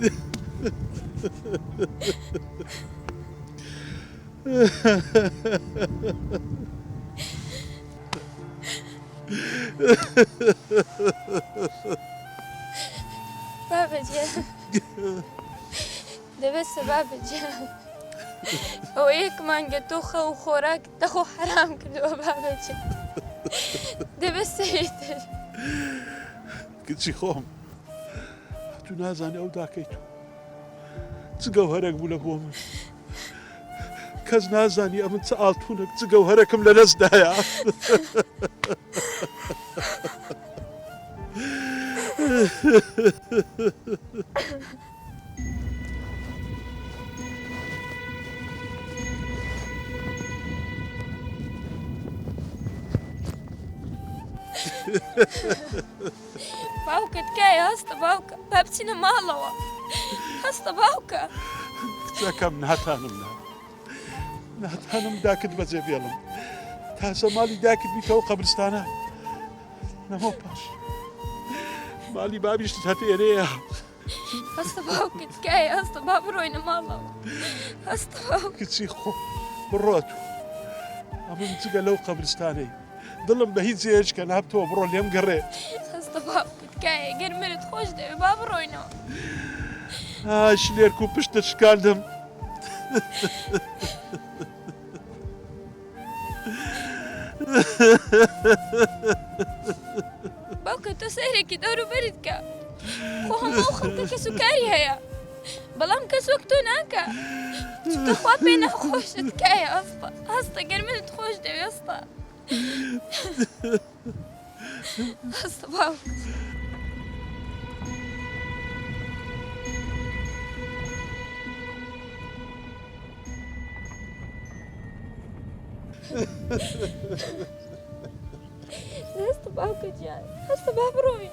بابا جان، ده بس بابا جان. هو هيك مانجا توخة وخوراك تخو حرام كده بابا جان. ده بس هيتر. كتشي خوم تو نازاني أو داكيتو تجوهرك بولا بومن كز نازاني أمن سألتونك تجوهركم لنزدايا. باوكا تكايا هستا باوكا بابتنا مالوا هستا باوكا كم نهتانم نهتانم داكد بزي بيلم تاسا مالي داكد بيتو قبرستانا نمو باش مالي بابيش تتهتي إليها. هستا باوكا تكايا هستا بابروينا مالوا هستا باوكا كتشي خو بروتو أمن تقا لو قبرستاني ظلم بهيد زي إيش كان هبتو برو اليوم قريت هستا باوكا تكايا قرمرت خوش دي بابروينا شليركو بشتا شكالدم. باوكا تو سيركي دورو بردكا خوهم موخم كسكاري هيا بلام كسوكتو ناكا شتا خوا بينا خوش تكايا هستا قرمرت خوش دي يسطا هستا باوكا هستا باوكا جاي هستا بابروي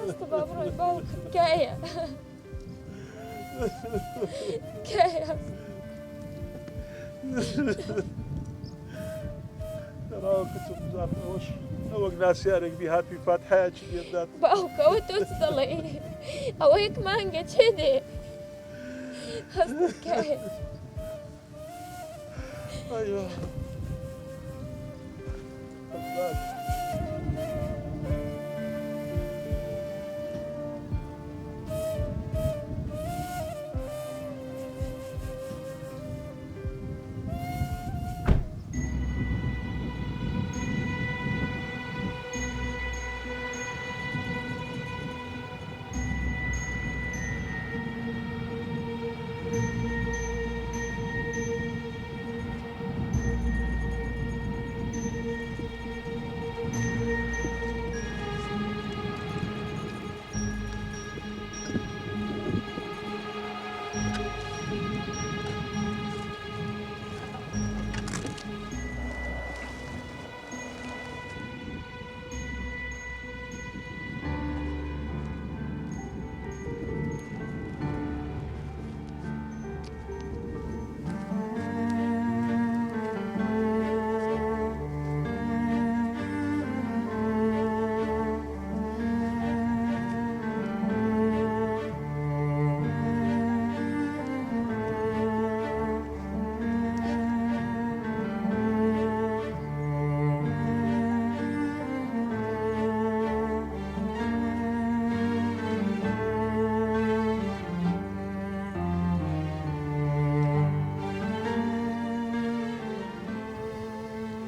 هستا بابروي باوكا كايا كايا تراو كتب زاف وش نوق ناس يارك بيهات في فاتحة يدات باوكا وتوصلي او هيك مانجا كذي هستا كايا أيوه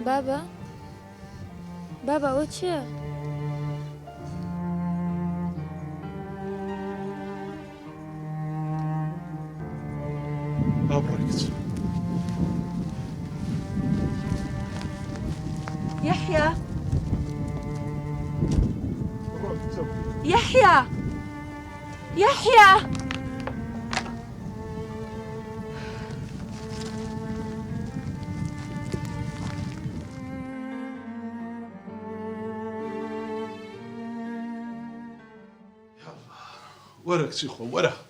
بابا بابا وچه أبركت يحيى يحيى يحيى ورق شيخو ورق.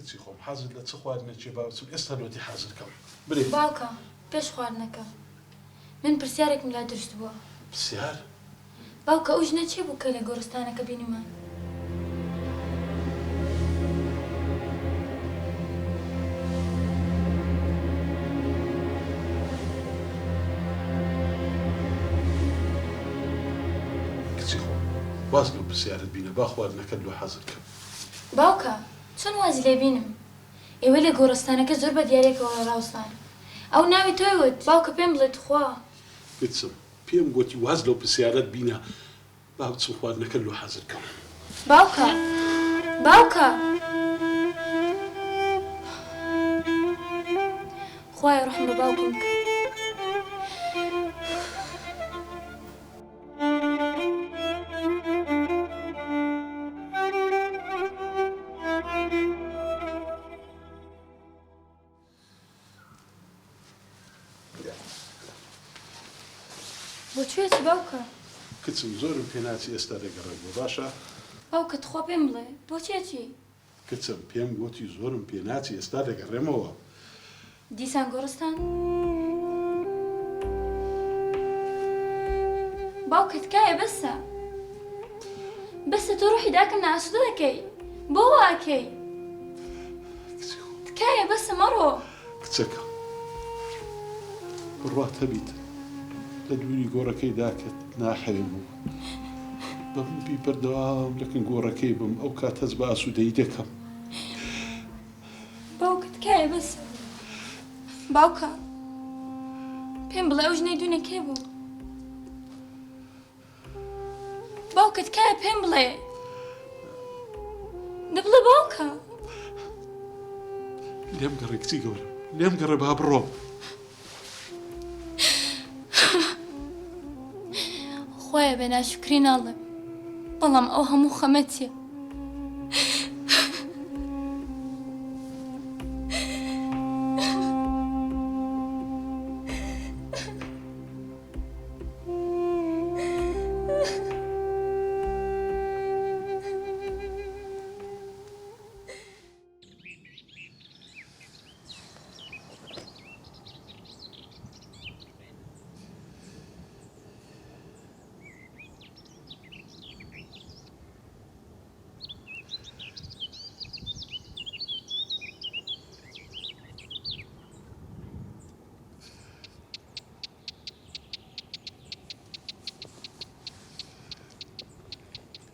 کچی خۆم حەزت لە چ خواردنێکی باوچم ئێستا لۆتی حەزرکەم برێ باوکە پێش خواردنەکە من پرسیارێکم لا درست بووە پرسیار باوکە ئەو ژنە چێ بوو کە لە گۆڕستانەکە بینیمان کچی خۆم واز لەو پرسیارت بینە با خواردنەکەت لۆ حەزرکەم باوکە چۆن وازی لێ بینم ئێوە لە گۆڕستانەکە زۆر بە دیارێکەوە ڕاوستان ئەو ناوی تۆی وت باوکە پێم بڵێت خوا کچم پێم گوتی واز لەو پرسیارت بینە با بچم خواردنەکەت لۆ حەزرکەم باوکە باوکە خوایە ڕحم بە باوکم بکە بۆ کوێچی باوکە کچم زۆرم پێ ناچی ئێستا دەگەڕێت بۆ باشە باوکە تخوا پێم بڵێ بۆ چێتی کچم پێم گوتی زۆرم پێ ناچی ئێستا دەگەڕێمەوە دیسان گۆڕستان باوکە تکایە بەسە تۆ ڕۆحی داکەم ناسوودە دەکەی بۆ واکەی کچی خۆم تکایە بەسە مەڕۆ کچەکە بڕوات هەبیت لە دووری گۆڕەکەی داکەت ناحەوێ بوو بەم بیپەردەوام لەکن گۆڕەکەی بم ئەو کات هەز بە ئاسوودەیی دەکەم باوکە تکایە بەسە باوکە پێم بڵێ ئەو ژنەی دوونە کێ بوو باوکە تکایە پێم بڵێ دەبڵێ باوکە لێم گەڕێ کچی گەورە لێم گەڕێ با بڕۆ خۆیە بێ ناشکری ناڵێ بەڵام ئەو هەموو خەمەتیە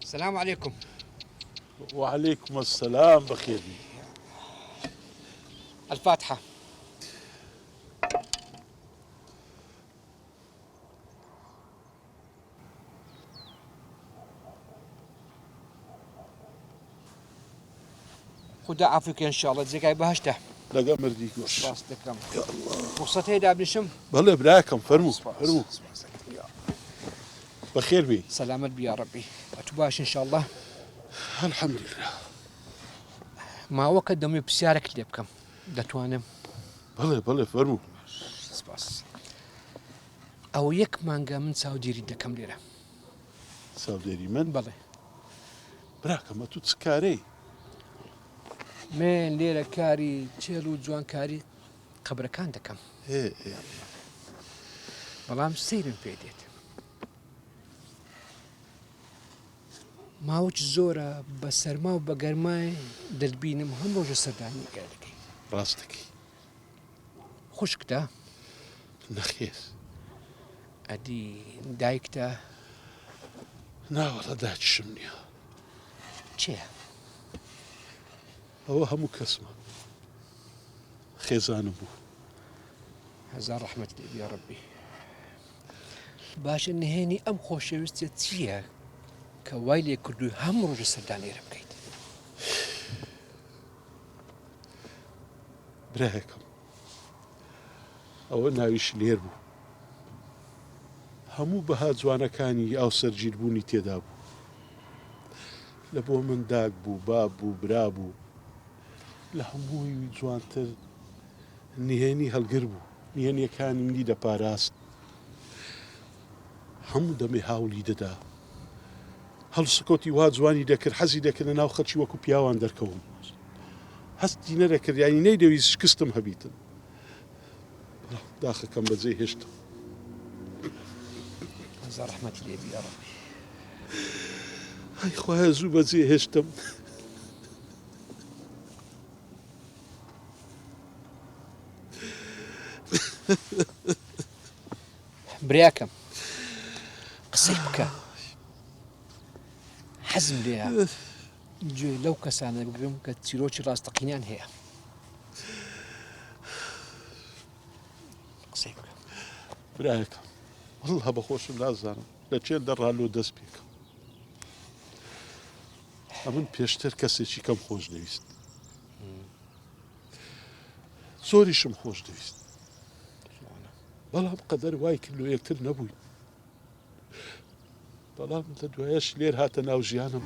السلام عليكم. وعليكم السلام بخير الفاتحة. خدا عافيك ان شاء الله تزكاي بهشته. لقى مردي قوش باس دكم. يا الله. فرصتي دا بنشم. بله براكم فرموا فرموا بخير بي سلامة بي يا ربي. اتباش ان شاء الله. الحمد لله. ما وقت دمي بسيارك اللي بكم دتوانم. بله فرموا. باس. او يك مانجا من سعودي ريد كم ليرة. سعودي من؟ بله. براكم ما تسكاري. من ليرة كاري تشيلو جوان كاري خبر كان دكم. ايه بلام سيرن بيديت. ماوچ زۆرە بە سەرما و بە گەرمای دەلبینم هەم ڕۆژە سەردانی گەلەکەی ڕاستەکەی خوشکتە نەخێر ئەدی دایکتە ناوەڵە داچشم نییە چێ ئەوە هەموو کەسمە خێزانم بوو هەزار ڕەحمەت لێ بیا ڕەبی باشە نهێنی ئەم خۆشەویستە چییە کە وای لێ کردووی هەموو ڕۆژە سەردانێرە بکەیت برایەکەم ئەوە ناویش لێر بوو هەموو بەها جوانەکانی ئاو سەرگیربوونی تێدا بوو لە بۆ من داک بوو باب بوو برا بوو لە هەمووی جوانتر نهێنی هەڵگر بوو نهێنیەکانی منی دەپاراست هەموو دەمێ هاولی دەدا هەڵسکۆتی وا جوانی دەکرد حەزی دەکرد لە ناو خەڵکی وەکو پیاوان دەرکەون هەستی نەرەکرد یانی نەیدەویست شکستم هەبیتن داخەکەم بەجێ هێشتم هەزار ڕەحمەتی لێ بی یا ڕەبی. ئای خوایە زوو بەجێ هێشتم براکەم قسەی بکە حەزم لێیە گوێ لەو کەسانە بگرم کە چیرۆکی ڕاستەقینیان هەیە. قسەی بکە برایەکەم وەڵڵا بەخۆشم نازانم لە چێن دەڕالۆ دەست پێکەم ئەمن پێشتر کەسێکی کەم خۆش دەویست زۆریشم خۆش دەویست بەڵام قەدەر وای کرد لە یەکتر نەبووین بەڵام لە دوایەش لێر هاتە ناو ژیانم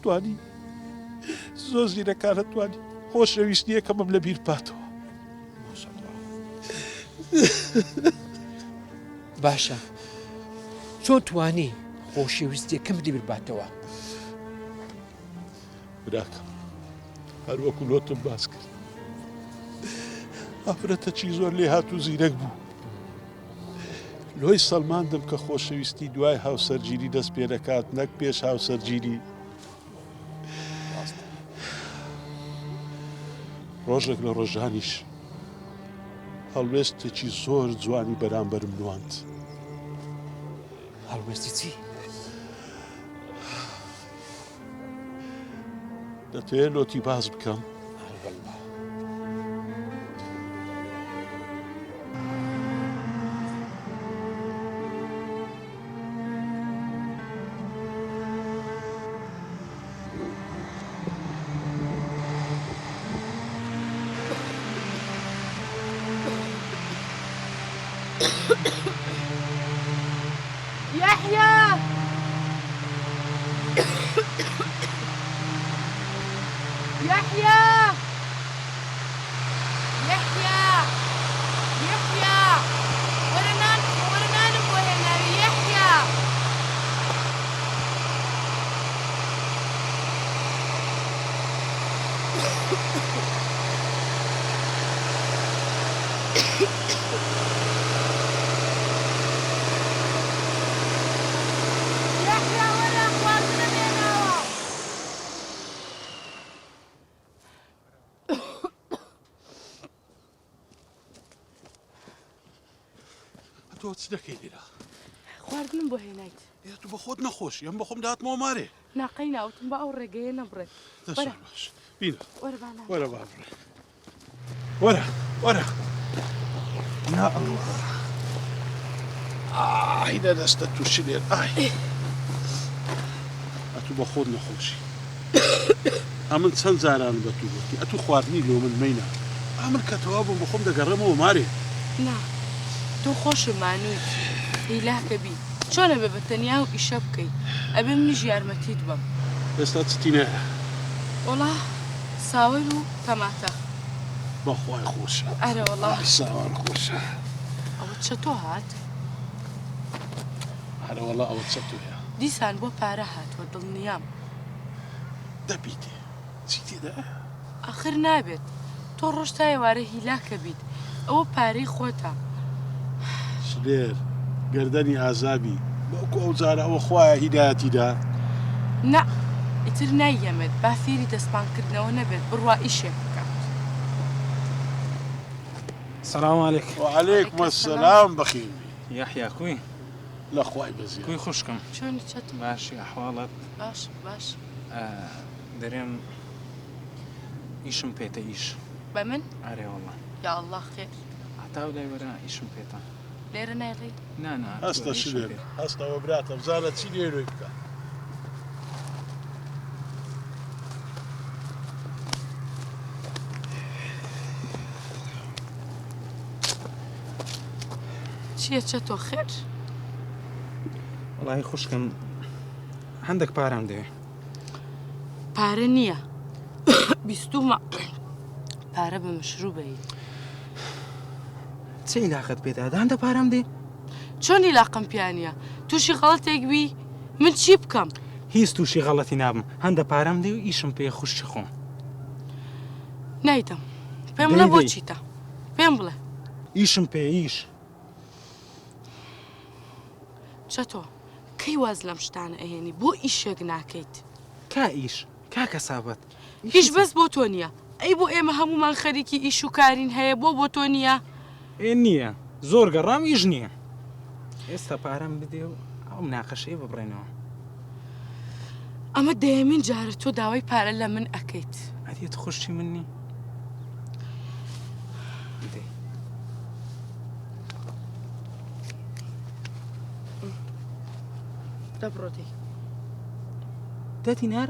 توانی زۆر زیرەکانە توانی خۆشەویستی یەکەمم لە بیر باتەوە باشە چۆن توانی خۆشەویستیەکەم لێ بباتەوە؟ براکەم هەر وەکو لۆتم باس کرد ئافرەتە چی زۆر لێ هات و زیرەک بوو لۆی سەلماندم کە خۆشەویستی دوای هاوسەرگیری دەست پێ دەکات نەک پێش هاوسەرگیری ڕۆژێک لە ڕۆژانیش هەڵوێستێکی زۆر جوانی بەرامبەرم نواند هەڵوێستی چی؟ دەتوێت لۆتی باز بکەم يحيى يحيى يحيى يحيى ورنا نبغى هنا يحيى يحيى وين اخواتنا بينهم تۆ چ دەکەی لێرە خواردنم بۆ هێنایت تو بە خۆت نەخۆش ئەم بە خۆم داهاتمەوە مارێ ناقەی ناوتم بە ئەو ڕێگەیە نەبڕێت زۆر باش بینە وەرە بالا وەرە بابڕێ وەرە وەرە یا ئەڵڵا ئای لەدەستە تووشی لێر ئای ئەتوو بە خۆت نەخۆشی ئەمن چەند جاران بە تو گوتی ئەتوو خواردنی لۆ من مەینە ئەمن کە تەوا بووم بە خۆم دەگەڕێمەوە مارێ نا تۆ خۆشم مانووی هیلاکە بی چۆنە بە بەتەنیا و ئیشە بکەیت ئەبێ منیش یارمەتیت بم ئێستا چتی نایە وەڵا ساوەر و تەماتە بەخوای خۆشە ئەرە وەڵا ساوار خۆشە ئەوە چە تۆ هات هەرە وەڵا ئەوە چەتویە دیسان بۆ پارە هاتووە دڵنیام دەبیتێ چی تێدا ئاخر نابێت تۆ ڕۆژ تا ئێوارە هیلاکە بیت ئەوە پارەی خۆتە سلێر گردەنی ئازابی بەوکو ئەو جارە ئەوە خوایە هیدایەتیدا نا ئیتر نایەمێت با فێری دەستپانکردنەوە نەبێت بڕوا ئیشێک بکات السلام عليكم. وعليكم السلام بخير يحيى كوي لا خوای بەزیە كوي خوشكم چۆنی چەتم باشي أحوالك باش باش دريم إيشم بيتا إيش بە من أري والله یا الله خێر عتاو لا ورا إيشم بيتا لێرە نایڵی نا هەستە شلێر هەستەوە براتە بزانە چی لێرۆی بکە چییە چە تۆ خێر والله خوشكم عندك بارم دي پارە نییە بیستومە پارە بە مشروبەیت چی علاقت پێدا هەندە پارەم دێ چۆنی لاقم پیانە تووشی غەڵەتێک بی من چی بکەم هیچ تووشی غەڵەتی نابم هەندە پارەم دێ و ئیشم پێ خوشت خۆم نایدەم پێم بڵێ بۆ چیتە پێم بڵێ ئیشم پێ ئیش چەتۆ کەی واز لەم شتانە ئەهێنی بۆ ئیشێک ناکەیت کا ئیش کا کەسابەت هیچ بەس بۆ تۆ نییە ئەی بۆ ئێمە هەمومان خەریکی ئیش و کارین هەیە بۆ تۆ نییە نییە زۆر گەڕام ئیش نییە ئێستا پارەم بدێ و ئەو ناقەشەی ببڕێنەوە ئەمە دەیەمین جارە تۆ داوای پارە لە من ئەەکەیت ئەدێت خوشتی من نی دەبڕۆدەی دە دینار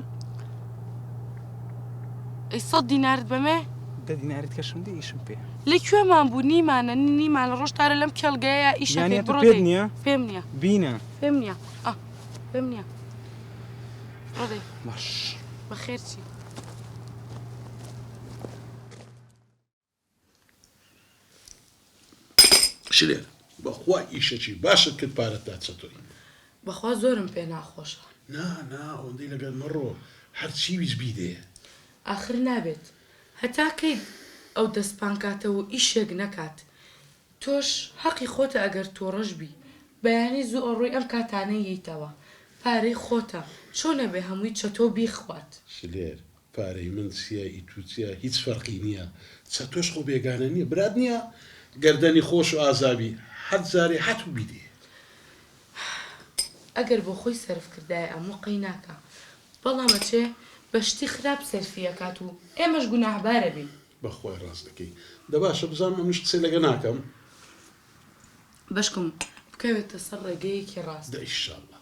ئەی 100 دینارت بەمێ دە دینارت کەشم دێ ئیشم پێ لەکوێمان بوو نیمانە ڕۆژتارە لەم کێڵگەیە ئیشەکەی پێت بڕۆدەی نییە پێم نییە بینە پێم نییە پێم نییە ڕۆدەی باش بەخێر چی شلێر بەخوا ئیشەکی باشت کرد پارەت دا چەتۆی بەخوا زۆرم پێ ناخۆشە نا ئەوەندەی لەگەڵ مەڕۆ هەرچی ویز بیدێ آخر نابێت هەتا کەیت ئەو دەستپانکاتەوە ئیشێک نەکات تۆش حەقی خۆتە ئەگەر تۆڕەش بی بەیانی زوو ئەڕۆی ئەم کاتانە ییتەوە پارەی خۆتە چۆنە بێ هەمووی چەتۆ بیخوات شلێر پارەی من چیە ئیتوچیە هیچ فەرقی نییە چەتۆش خۆ بێگانە نییە براد نییە گەردەنی خۆش و ئازابی هەر جارێ هەتوو بیدێ ئەگەر بۆ خۆی سەرفکردایە ئەمە قەی ناکە بەڵامە چێ بە شتی خراپ سەرفیەکات و ئێمەش گوناهبارە بین بەخوای ڕاست دەکەی دەباشە بزانم ئەمش قسەی لەگە ناکەم بەشکم بکەوێتە سەر ڕێگەیەکی ڕاست دە ئیشاڵڵا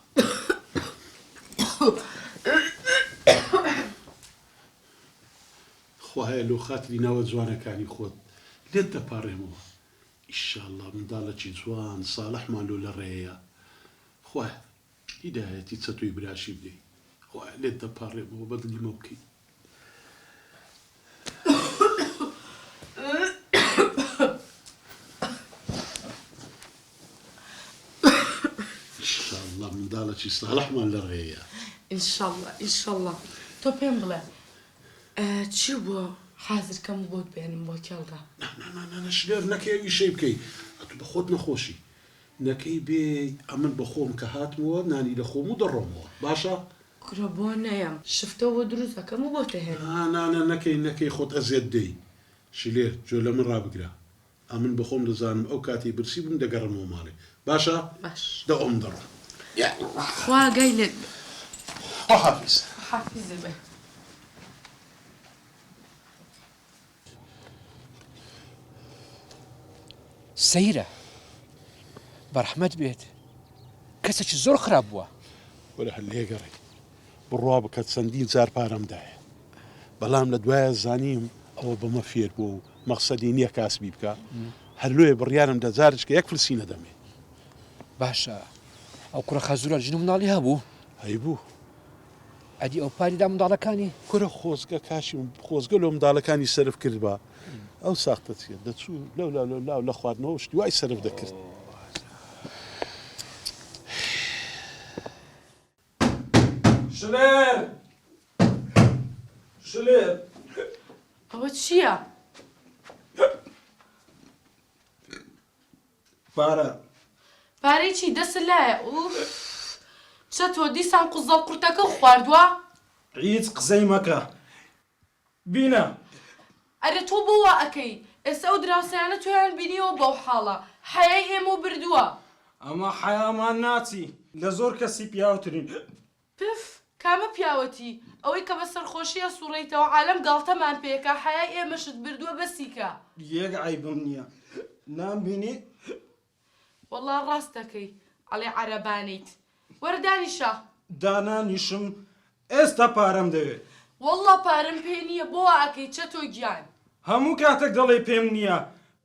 خوایە لۆ خاتری ناوە جوانەکانی خۆت لێت دەپارڕێمەوە ئیشاڵڵا منداڵەکی جوان ساڵحمان لۆ لە ڕێەیە خوایە هیدایەتی چەتۆی براشی بدەی خوایە لێت دەپارڕێمەوە بەدڵیمە بکەی ئیشاڵڵا منداڵەکی ساڵحمان لە ڕێەیە ئینشەڵڵا تۆ پێم بڵێ چی بووە حازرکەم بۆت بێنم بۆ کێڵگا شلێر نەکەی شەی بکەی ئەتو بە خۆت نەخۆشی نەکەی بێ ئەمن بە خۆم کە هاتمەوە نانی لە خۆم و دەڕۆمەوە باشە؟ کورە بۆ نەیەم شفتەوە دروست ئەەکەم و بۆ تەهێن نەکەی خۆت ئەزێت دەی شلێر جۆ لە من ڕابگرە ئەمن بە خۆم دەزانم ئەو کاتی برسی بووم دەگەڕمەوە ماڵێ باشە؟ باش دەوام دەڕۆم خوا گەی لێت خواحافیز حافیزە بێ سەیرە بەرحمەت بێت کەسێکی زۆر خراپ بووە وەرە هەر لێگەڕێ بڕوا بکات چەندین جار پارەمدایە بەڵام لە دوایە زانیم ئەوە بەمە فێر بوو و مەقسەدی نییە کاسبی بکە هەر لێ بڕیارم دەجارش کە یەک فلسی نەدەمێ باشە ئەو کوڕە خەزوورە ژن و منداڵی هەبوو هەیبوو ئەدی ئەو پاریدا منداڵەکانی کورە خۆزگە کاشی خۆزگە لۆ منداڵەکانی سرف کرد بە ئەو ساختە چێت دەچوو لەو لە خواردنەوە شتی وای سرف دەکرد شلێر ئەوە چییە؟ پارە پارەی چی دەست لایە چە تۆ دیسان قوزەڵ قورتەکە خواردووە؟ هیچ قسەی مەکە بینە ئەرە تۆ بۆ وا ئەەکەی ئێستا ئەو دراوسیانە تۆیان بینیەوە بەو حاڵە حەیای ئێمە بردووە ئەمە حەیامان ناچی لە زۆر کەسی پیاوترین پف کامە پیاوەتی ئەوەی کە بە سەرخۆشیە سوڕیتەوە عالەم گاڵتەمان پێکە حەیای ئێمەشت بردووە بەسیکە یەک عیبم نییە نامبینی وەڵڵا ڕاست دەکەی ئەڵێ عەرەبانیت وەرە دانیشە دانانیشم ئێستا پارەم دەوێت وەڵڵا پارەم پێ نییە بۆ وا ئەەکەی چە تۆ گیان هەموو کاتێک دەڵێ پێم نییە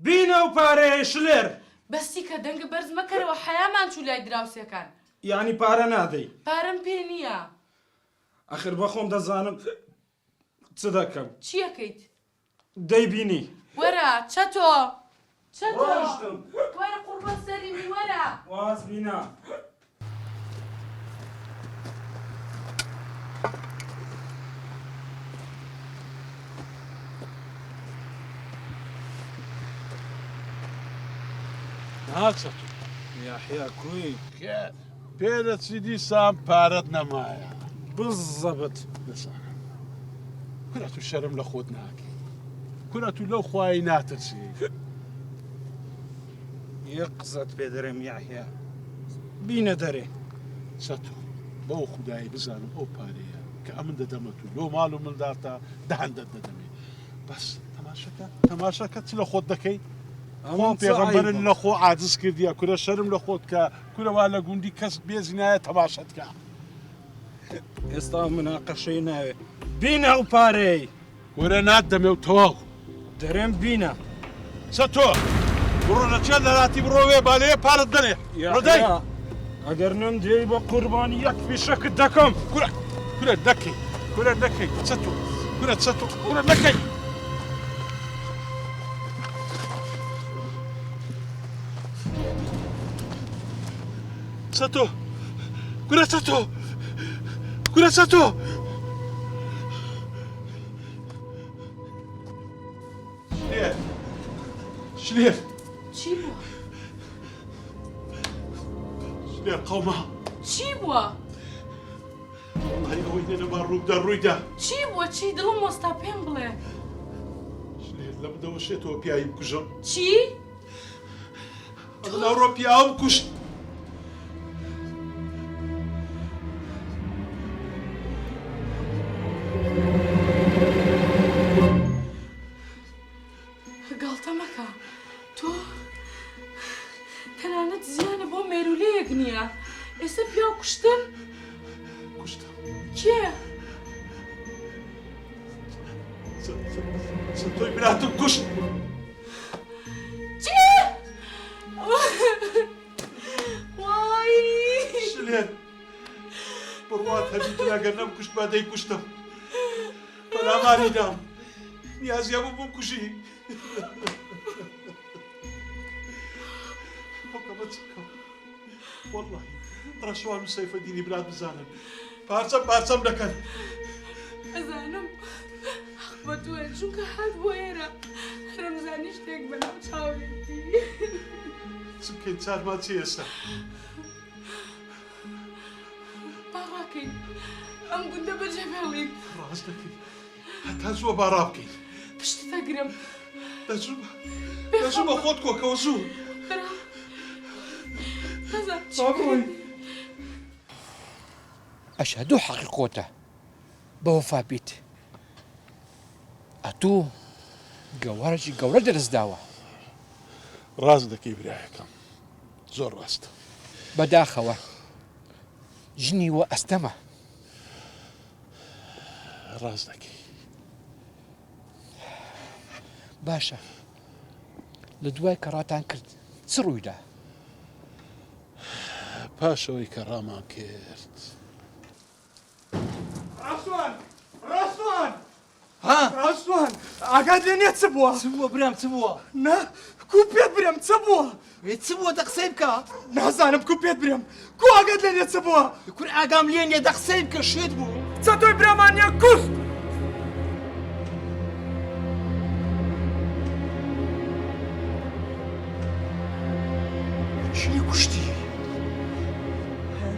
بینە و پارەیە شلێر بەسی کە دەنگە بەرز مەکەرەوە حەیامان چوو لای دراوسەکان یعنی پارە نادەی پارەم پێ نییە ئەخر بەخۆم دەزانم چ دەکەم چی ئەەکەیت؟ دەیبینی وەرە چە تۆ ڕۆشتم وەرە قوربان سەلیمی وەرە. واز بینە هاچە یاحیا کوی پێرە چی دیسان پارەت نەمایە بزەبت دەزانم کورە تو شەرم لە خۆت ناکەی کورە تو لەو خوای ناترسی یەک قسەت پێ دەرێم یاحیا بینە دەرێ چەتۆ بەو خودایی بزانم ئەو پارەیە کە ئەمن دەدەمە تو لۆ ماڵ و منداتا دەهەندەت دەدەمێ بەس تەماشەکە چ لە خۆت دەکەی ئەوان پێغەمبەرن لە خۆ عاجز کردیە کورە شەرم لە خۆت کە کورەوا لە گوندی کەس بێزی نایە تەماشەت کە ئێستا مناقەشەی ناوێ بینە ئەو پارەی وەرە نات دەمێ و تەواو دەرێم بینە چەتۆ بڕۆ لە چێ لەراتی بڕۆوێ بالەیە پارت دەنێ ڕدەی یاحیا ئەگەر نم دێی بە قوربانی یەک فیشەکت دەکەم کورە دەکەی کورە دەکەی چەتۆ کورە دەکەی چەتۆ کورە چەتۆ شلێر چی بووە؟ شلێر قەوما چی بووە؟ هەی ئەوەی نێنەما ڕوودا ڕوویدا چی بووە؟ چی دڵم وەستا پێم بڵێ. شلێر لە بدەوە شێتەوە پیایی بکوژم چی؟ ئەوڕۆ پیاوم کوشت گاڵتە مەکە. تۆ تەنانەت زیانە بۆ مێرولەیەک نییە. ئێستا پیا کوشتن؟ کوشتم کێ؟ چەتۆی براتم کوشت چی؟ وای! شلێر بڕوات هەبیتن ئەگەر نەم کوشت با دەی کوشتم بەلامانی دام نیازیە بوو بووم کوژی حکەمە چکەم وەڵڵاهی ڕەشوان و سەیفەدینی برات بزانن پارچەم دەکەن ئەزانم حەق بە تووە چونکە هات بۆ ئێرە رەمزانی شتێک بەناو چاوێتی. چکەی چارمان چی ئێستا باڕاکەین ئەم گوندە بەجێ بێڵین. ڕاست دەکەی هەتا زووە باڕا بکەین پشت دەگرم. دەچوو بە خۆت کۆکەوە زوو هەزار چی ئەشهدوو حەقیقۆتە بەوەفا بیت ئەتوو گەوارەی گەورە دەرزداوە ڕاست دەکەی برایەکەم زۆر ڕاستە بەداخەوە ژنی وە ئەستەمە ڕاست دەکەی باشە لە دوای کە ڕاتان کرد چ ڕوویدا پاشەوەی کە ڕامان کرد ڕاستوان ئاگات لێ نییە چ بووە؟ چ بووە برام چ بووە؟ نا کو پێت برێم چ بووە؟ چ بووە دە قسەی بکە؟ نازانم کو پێت برێم کو ئاگات لێ نییە چ بووە؟ کور ئاگام لێ نییە دە قسەی بکە شوێت بوو چە تۆی برامانە کوست؟ چی کوشتی؟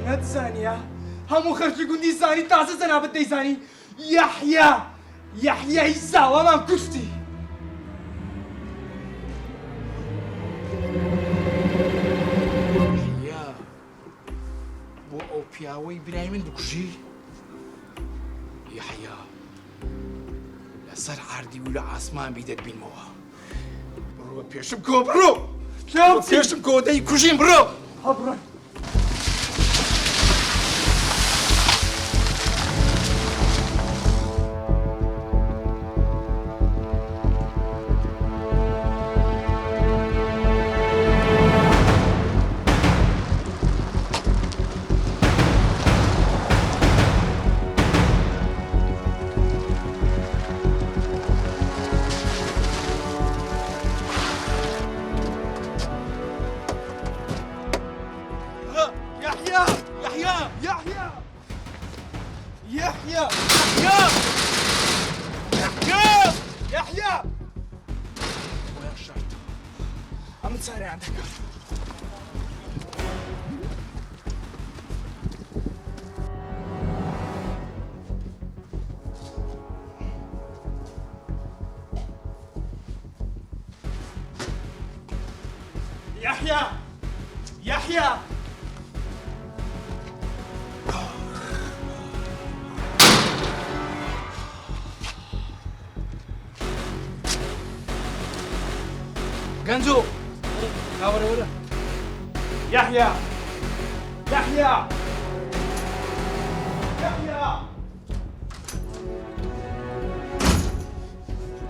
نەتزانیە هەموو خەرجی گوندی زانی تازە جەنابەت دەیزانی یەحیای زاوامان کوشتی. یا بۆ ئەو پیاوەی برای من بکوژی؟ یحیا لەسەر عاردی و لە ئاسمان بیدەت بینمەوە بڕۆ بە پێشم کۆ بڕۆ پێشم کۆ دەی کوژیم بڕۆ هەبڕۆ چارەیان دەکات. يحيى يحيى گەنجۆ وەرە وەرە يحيى يحيى يحيى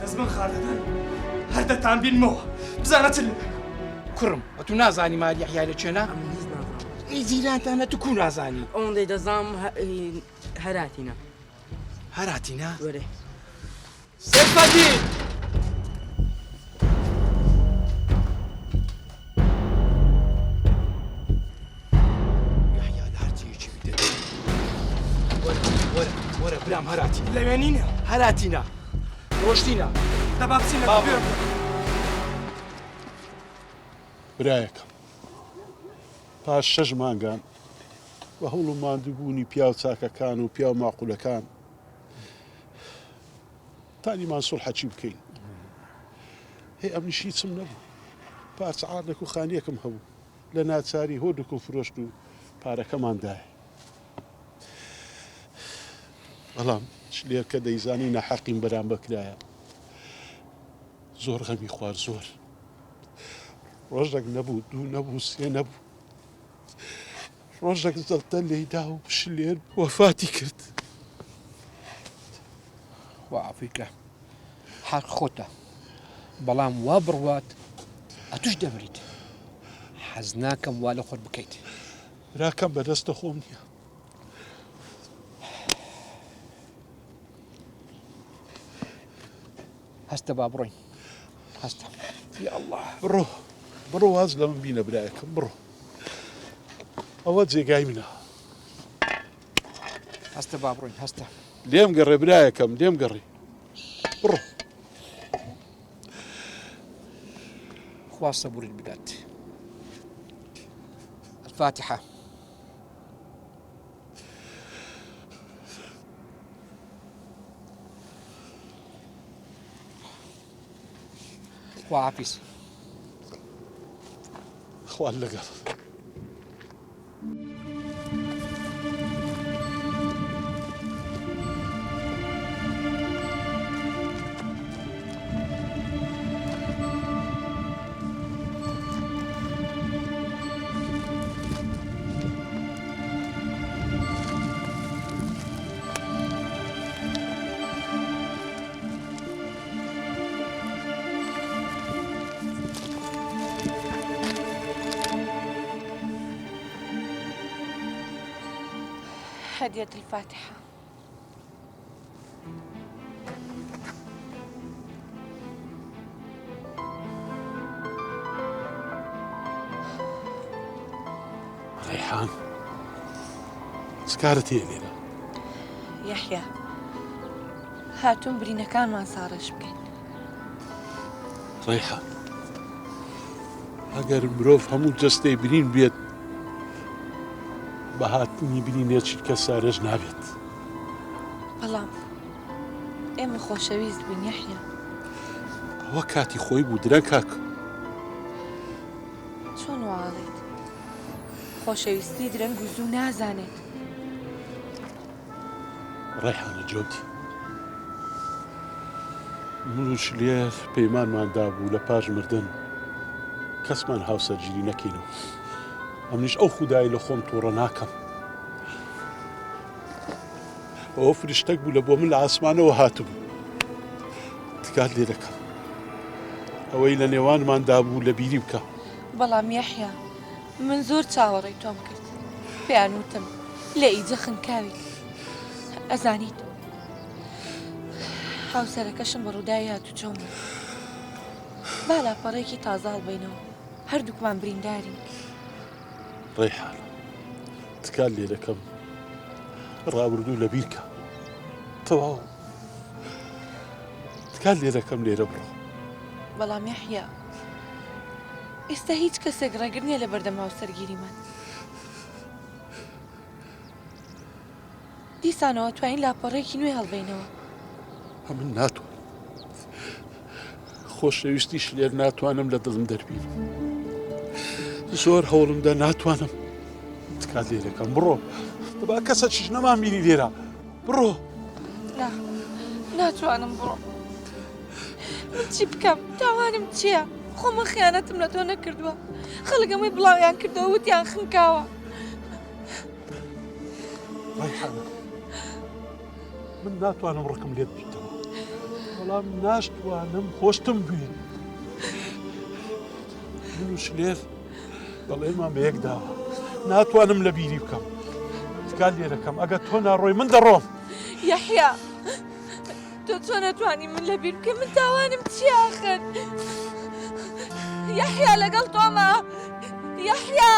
دەزمن خاردەدەن هەر دەتان بینمەوە بزانە چ لێ کوڕم و تو نازانی ماری یحیای لە کوێنە؟ ئی جیرانتانە تو کو نازانی؟ ئەوەندەی دەزانم هەراتینە هەراتینە؟ وەرێ سەیفەدی یحیا لە هەرچیەکی بدەێت وەرە برام هەراتی لەوێنینە هەراتینە ڕۆشتینە دەبا بچینە کوێر برایەکەم پاش 6 مانگان بە هەوڵ و ماندووبوونی پیا و چاکەکان و پیا و ماقولەکان تانیمان سوڵحەچی بکەین هی ئەم نیشی چم نەبوو پارچەعادێک و خانیەکم هەبوو لە ناچاری هۆدک و فرۆشت و پارەکەماندایە بەڵام لێر کە دەیزانی نەحەقیم بەرام بکرایە زۆر غەمی خوارد زۆر ڕۆژێک نەبوو دوو نەبوو سێ نەبوو ڕۆژێک زەڵتە لێیدا و پشلێر وەفاتی کرد وعافیکە حەق خۆتە بەڵام وا بڕوات ئەتوش دەمریت حەز ناکەم وا لە خۆت بکەیت براکەم بەدەستە خۆم نییە هەستە با بڕۆین هەستە یا الله بڕۆ واز لە من بینە برایەکەم بڕۆ ئەوە جێگای منە هەستە با بڕۆین هەستە لێم گەڕێ برایەکەم لێم گەڕێ بڕۆ خوا سەبوورت بدات الفاتحة وعافيس خوال لەگەڵ هدية الفاتحة ڕێحان چکارت هەیە لێرە يحيى هاتون برینەکانمان ساڕەش بکەین ڕێحان ئەگەر مرۆڤ هەموو جەستەی برین بێت بە هاتنی برینێکی کە سارەش نابێت بەڵام ئێمە خۆشەویست بووین يحيى ئەوە کاتی خۆی بوو درەنگ کاکە چۆن واڵیت خۆشەویستی درەنگ و زوو نازانێت ڕێحانە جۆتی منوش لێر پەیمانماندا بوو لە پاش مردن کەسمان هاوسەرگیری نەکەینەوە ئەمنیش ئەو خودایی لە خۆم تووڕە ناکەم ئەوە فریشتەک بوو لە بۆ من لە ئاسمانەوە هاتبوو تکات لێ دەکەم ئەوەی لە نێوانماندا بوو لە بیری بکە بەڵام يحيى من زۆر چاوەڕێی تۆم کرد پێیان وتم لە ئیجە خنکاوی ئەزانیت هاوسەرەکەشم بە ڕووداوی هاتوو چۆم بوو با لاپەڕێکی تازاڵ بینەوە هەردووکمان بریندارین ڕێحان تکات لێ دەکەم ڕابردوو لە بیرکە تەواو تکات لێ دەکەم لێرە بڕۆ بەڵام يحيى ئێستا هیچ کەسێک ڕێگر نییە لە بەردەما و سەرگیریمان. دیسانەوە توانین لاپەڕێکی نوێ هەڵبینەوە. من ناتوانم خۆشەویستیش لێر ناتوانم لە دڵم دەربینم. زۆر هەوڵمدا ناتوانم تکات لێرەکەم. بڕۆ دەبا کەسە چش نەمان بینی لێرە. بڕۆ. ناتوانم بڕۆ. من چی بکەم؟ تاوانم چییە؟ خۆمە خیانەتم لە تۆ نەکردووە. خەڵگەمەی بڵاویان کردەوە وتیان خنکاوە. ڕەیحانە من ناتوانم ڕقم لێت بیتەوە، بەڵام ناشتوانم خۆشتم بێ. من و شلێر دەڵێمان بە یەک داوە ناتوانم لە بیری بکەم. تکات لێرەکەم. ئەگە تۆ ناڕۆی من دەڕۆم. یەحیا تۆ چۆن نەتوانی من لە بیر بکەی؟ من تاوانم چیە ئاخر؟ یەحیا لەگەڵ تۆمە. یەحیا!